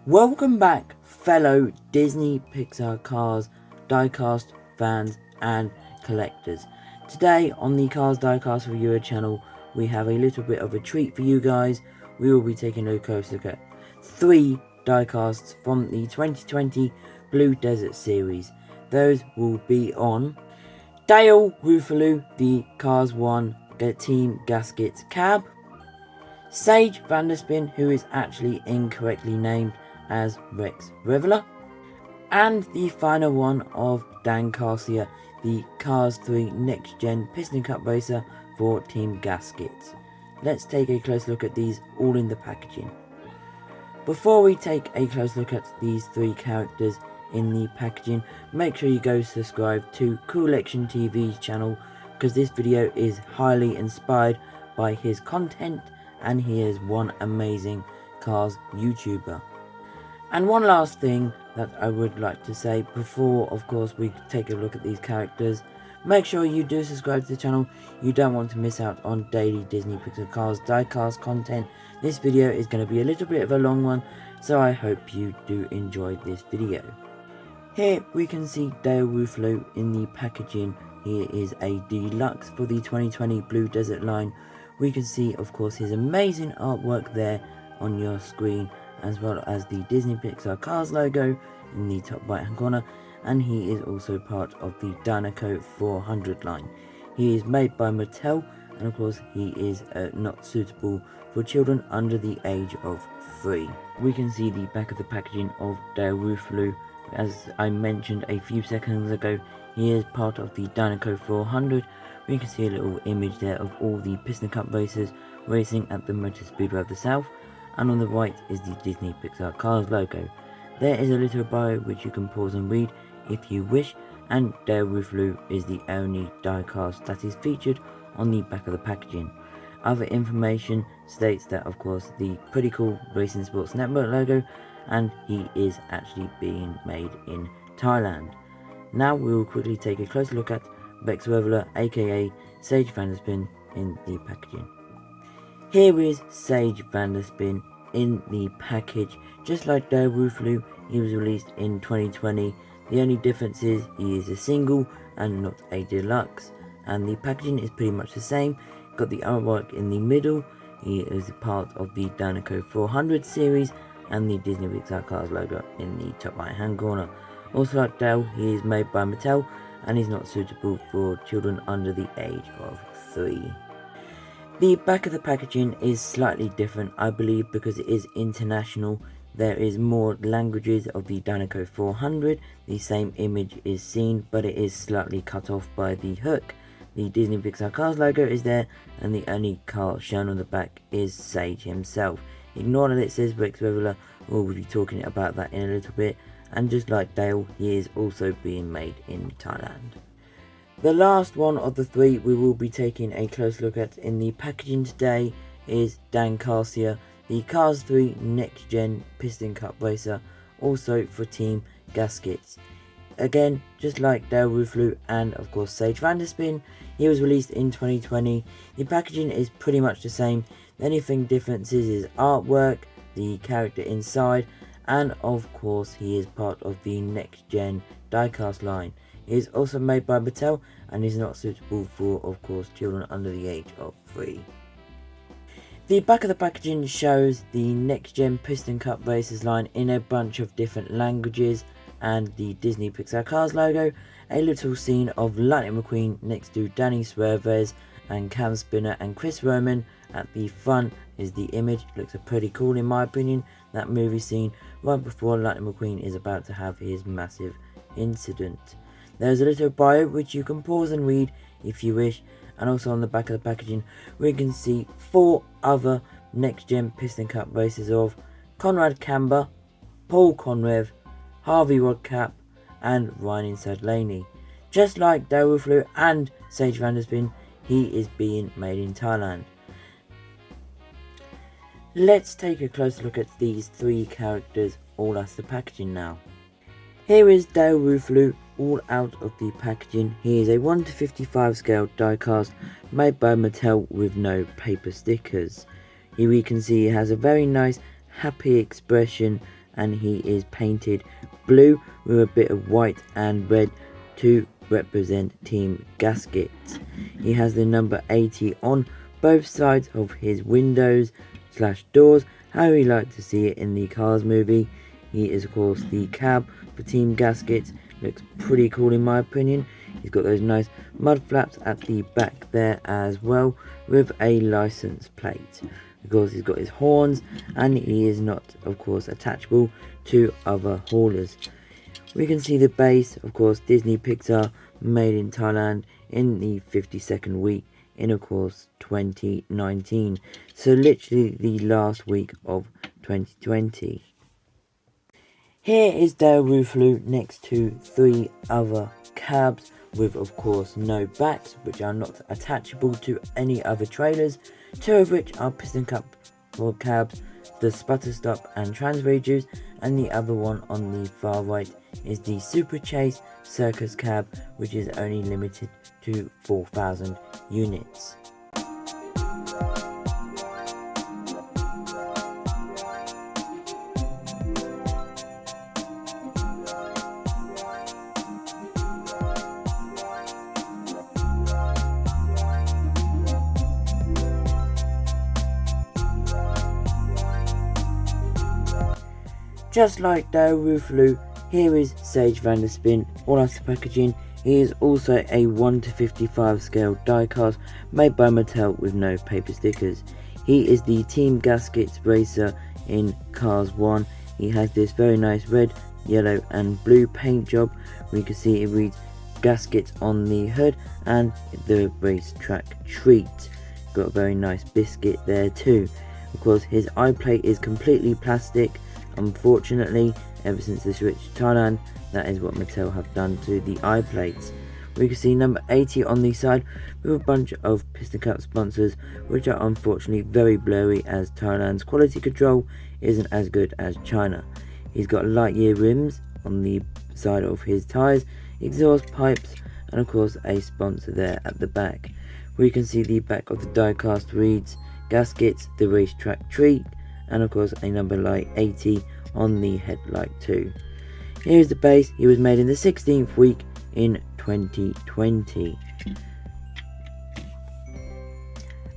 Welcome back, fellow Disney Pixar Cars diecast fans and collectors. Today on the CarsDiecastReviewer channel, we have a little bit of a treat for you guys. We will be taking a close look at 3 diecasts from the 2020 Blue Desert series. Those will be on Dale Roofolo, the Cars 1 Team Gask-its cab, Sage VanDerSpin, who is actually incorrectly named as Rex Reveler, and the final one of Dan Carcia, the Cars 3 Next Gen Piston Cup Racer for Team Gask-its. Let's take a close look at these all in the packaging. Before we take a close look at these 3 characters in the packaging, make sure you go subscribe to Collection TV's channel, because this video is highly inspired by his content and he is one amazing Cars YouTuber. And one last thing that I would like to say before, of course, we take a look at these characters. Make sure you do subscribe to the channel. You don't want to miss out on daily Disney Pixar Cars diecast content. This video is going to be a little bit of a long one, so I hope you do enjoy this video. Here we can see Dale Roofolo in the packaging. Here is a deluxe for the 2020 Blue Desert line. We can see, of course, his amazing artwork there on your screen, as well as the Disney Pixar Cars logo in the top right hand corner, and he is also part of the Dinoco 400 line. He is made by Mattel, and of course he is not suitable for children under the age of 3. We can see the back of the packaging of Dale Roofolo. As I mentioned a few seconds ago, he is part of the Dinoco 400. We can see a little image there of all the Piston Cup racers racing at the Motor Speedway of the South, and on the right is the Disney Pixar Cars logo. There is a little bio which you can pause and read if you wish, and Dale Roofolo is the only diecast that is featured on the back of the packaging. Other information states that, of course, the pretty cool Racing Sports Network logo, and he is actually being made in Thailand. Now we will quickly take a closer look at Rex Reveler, aka Sage VanDerSpin, in the packaging. Here is Sage VanDerSpin in the package. Just like Dale Roofolo, he was released in 2020. The only difference is he is a single and not a deluxe, and the packaging is pretty much the same. Got the artwork in the middle. He is part of the Dinoco 400 series, and the Disney Pixar Cars logo in the top right hand corner. Also like Dale, he is made by Mattel and is not suitable for children under the age of 3. The back of the packaging is slightly different, I believe, because it is international. There is more languages of the Dinoco 400. The same image is seen, but it is slightly cut off by the hook. The Disney Pixar Cars logo is there, and the only car shown on the back is Sage himself. Ignore that it says Rex Reveler, we'll be talking about that in a little bit. And just like Dale, he is also being made in Thailand. The last one of the 3 we will be taking a close look at in the packaging today is Dan Carcia, the Cars 3 Next Gen Piston Cup Racer, also for Team Gask-its. Again, just like Dale Roofolo and of course Sage VanDerSpin, he was released in 2020. The packaging is pretty much the same. The only thing differences is artwork, the character inside, and of course he is part of the Next Gen diecast line. He is also made by Mattel and is not suitable for, of course, children under the age of 3. The back of the packaging shows the Next Gen Piston Cup Racers line in a bunch of different languages, and the Disney Pixar Cars logo, a little scene of Lightning McQueen next to Danny Suarez and Cam Spinner and Chris Roman. At the front is the image. Looks pretty cool in my opinion, that movie scene right before Lightning McQueen is about to have his massive incident. There's a little bio which you can pause and read if you wish, and also on the back of the packaging we can see 4 other Next Gen Piston Cup racers of Conrad Camber, Paul Conrev, Harvey Rodcap, and Ryan Sadlaney. Just like Dale Roofolo and Sage VanDerSpin, he is being made in Thailand. Let's take a close look at these 3 characters all as the packaging now. Here is Dale Roofolo all out of the packaging. He is a 1:55 scale diecast made by Mattel with no paper stickers. Here we can see he has a very nice happy expression and he is painted blue with a bit of white and red to represent Team Gask-its. He has the number 80 on both sides of his windows / doors, how we like to see it in the Cars movie. He is of course the cab for Team Gask-its. Looks pretty cool in my opinion. He's got those nice mud flaps at the back there as well, with a license plate. Of course he's got his horns, and he is not of course attachable to other haulers. We can see the base, of course Disney Pixar, made in Thailand in the 52nd week in of course 2019. So literally the last week of 2020. Here is Dale Roofolo next to 3 other cabs with of course no backs, which are not attachable to any other trailers, 2 of which are piston cup for cabs, the sputter stop and transfer juice, and the other one on the far right is the Super Chase Circus cab, which is only limited to 4,000 units. Just like Dale Roofolo, here is Sage VanDerSpin, all after packaging. He is also a 1:55 scale diecast made by Mattel with no paper stickers. He is the Team Gask-its racer in Cars 1. He has this very nice red, yellow and blue paint job. We can see it reads Gask-its on the hood and the racetrack treat. Got a very nice biscuit there too. Of course his eye plate is completely plastic. Unfortunately, ever since the switch to Thailand, that is what Mattel have done to the eye plates. We can see number 80 on the side with a bunch of piston cup sponsors, which are unfortunately very blurry as Thailand's quality control isn't as good as China. He's got light year rims on the side of his tyres, exhaust pipes, and of course a sponsor there at the back. We can see the back of the diecast reads Gask-its, the racetrack treat, and of course a number like 80 on the headlight too. Here is the base. He was made in the 16th week in 2020.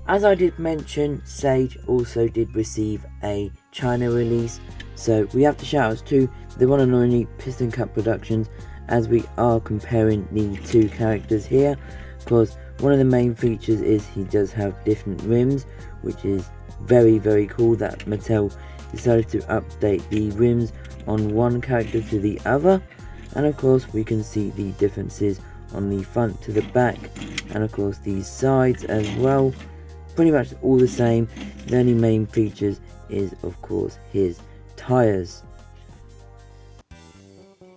As I did mention, Sage also did receive a China release, so we have to shout outs to the one and only Piston Cup Productions, as we are comparing the 2 characters here. Of course, one of the main features is he does have different rims, which is very cool that Mattel decided to update the rims on one character to the other. And of course we can see the differences on the front to the back, and of course these sides as well, pretty much all the same. The only main features is of course his tires.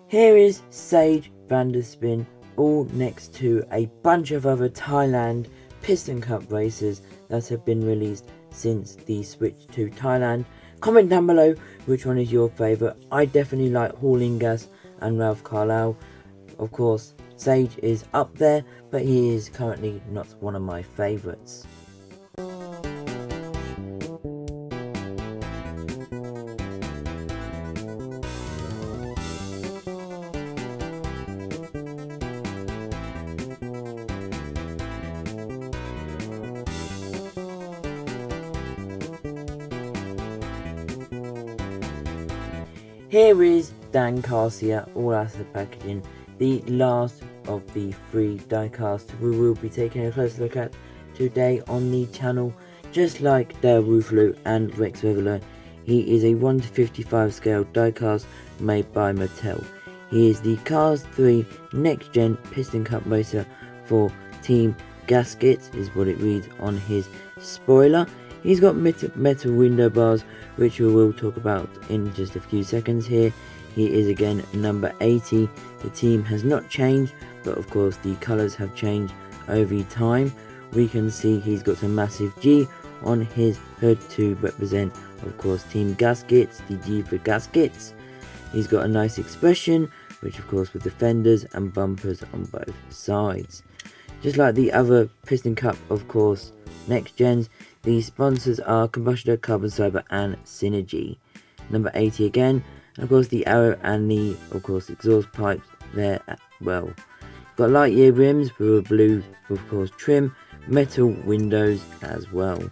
Here is Sage VanDerSpin, all next to a bunch of other Thailand Piston Cup races that have been released since the switch to Thailand. Comment down below which one is your favourite. I definitely like Hauling Gas and Ralph Carlisle. Of course Sage is up there, but he is currently not one of my favourites. Here is Dan Carcia, all out of the packaging, the last of the 3 diecasts we will be taking a closer look at today on the channel. Just like Dale Roofolo and Rex Revelo, he is a 1:55 scale diecast made by Mattel. He is the Cars 3 Next Gen Piston Cup racer for Team Gask-its, is what it reads on his spoiler. He's got metal window bars, which we will talk about in just a few seconds here. He is again number 80. The team has not changed, but of course the colours have changed over time. We can see he's got a massive G on his hood to represent of course Team Gask-its, the G for Gask-its. He's got a nice expression, which of course with the fenders and bumpers on both sides. Just like the other Piston Cup of course Next Gens, the sponsors are Combustor, Carbon Cyber and Synergy. Number 80 again and of course the arrow and the of course exhaust pipes there as well. Got Lightyear rims with a blue of course trim, metal windows as well.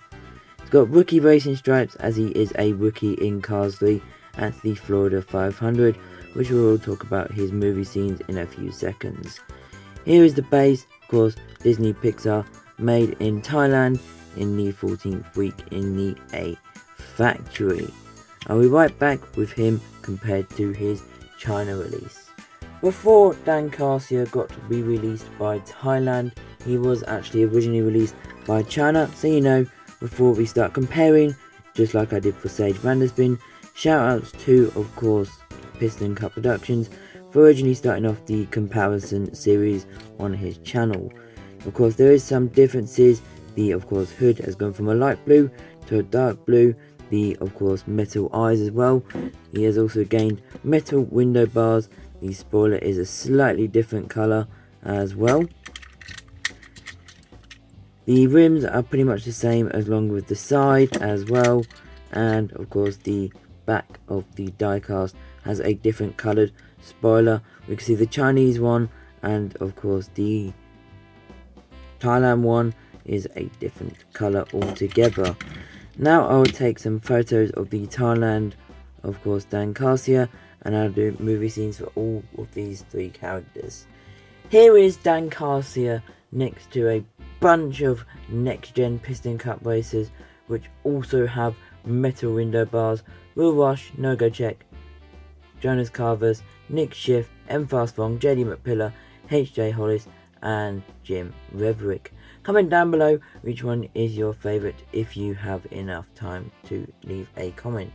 It's got rookie racing stripes as he is a rookie in Cars 3 at the Florida 500, which we'll talk about his movie scenes in a few seconds. Here is the base, of course Disney Pixar, made in Thailand in the 14th week in the A factory. I'll be right back with him compared to his China release. Before Dan Carcia got re-released by Thailand, he was actually originally released by China, so you know, before we start comparing, just like I did for Sage VanDerSpin, shout outs to of course Piston Cup Productions for originally starting off the comparison series on his channel. Of course there is some differences. The of course hood has gone from a light blue to a dark blue, the of course metal eyes as well. He has also gained metal window bars. The spoiler is a slightly different colour as well. The rims are pretty much the same along with the side as well, and of course the back of the diecast has a different coloured spoiler. We can see the Chinese one and of course the Thailand one is a different colour altogether. Now I will take some photos of the Thailand, of course Dan Carcia, and I'll do movie scenes for all of these three characters. Here is Dan Carcia next to a bunch of next gen Piston Cup racers which also have metal window bars: Will Rush, No Go Check, Jonas Carvers, Nick Schiff, M Fast Fong, JD McPillar, HJ Hollis and Jim Reverick. Comment down below which one is your favourite if you have enough time to leave a comment.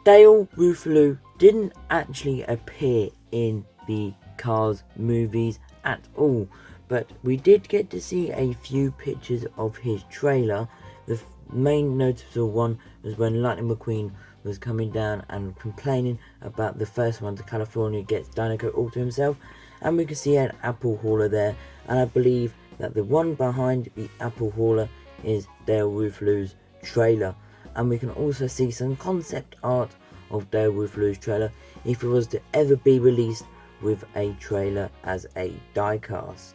Dale Roofolo didn't actually appear in the Cars movies at all, but we did get to see a few pictures of his trailer. The main noticeable one was when Lightning McQueen was coming down and complaining about the first one to California gets Dinoco all to himself, and we can see an apple hauler there, and I believe that the one behind the apple hauler is Dale Roofolo's trailer. And we can also see some concept art of Dale Roofolo's trailer if it was to ever be released with a trailer as a diecast.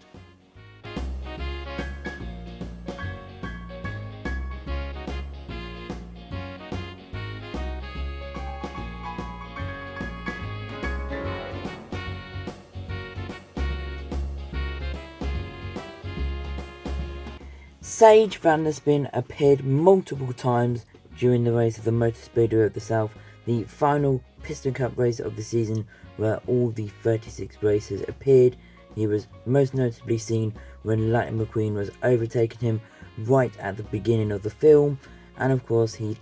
Sage VanDerSpin appeared multiple times during the race of the Motor Speedway of the South, the final Piston Cup race of the season where all the 36 racers appeared. He was most notably seen when Lightning McQueen was overtaking him right at the beginning of the film, and of course he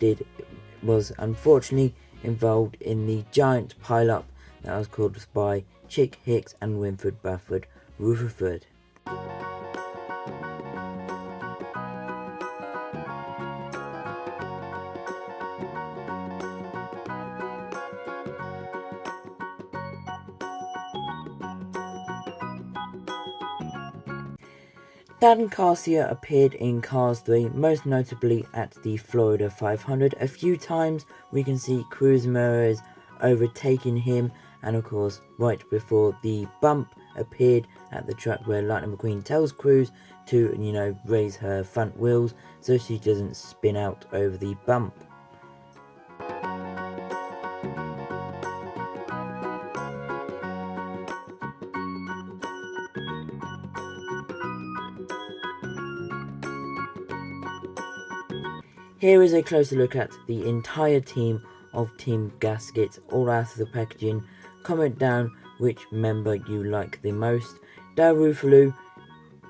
was unfortunately involved in the giant pile-up that was caused by Chick Hicks and Winford Bafford Rutherford. Dan Carcia appeared in Cars 3, most notably at the Florida 500. A few times we can see Cruz Ramirez overtaking him, and of course right before the bump appeared at the track where Lightning McQueen tells Cruz to, raise her front wheels so she doesn't spin out over the bump. Here is a closer look at the entire team of Team Gask-its, all out of the packaging. Comment down which member you like the most: Dale Roofolo,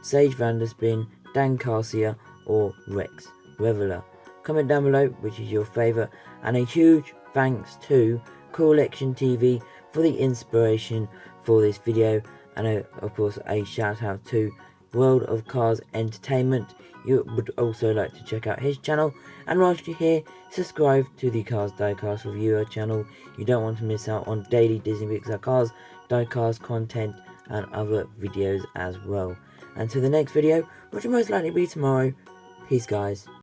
Sage VanDerSpin, Dan Carcia or Rex Reveler. Comment down below which is your favourite, and a huge thanks to Collection TV for the inspiration for this video, and of course a shout out to world of cars entertainment, you would also like to check out his channel. And whilst you're here, subscribe to the Cars Diecast Reviewer channel. You don't want to miss out on daily Disney Pixar Cars Diecast content and other videos as well. And to the next video, which will most likely be tomorrow. Peace, guys.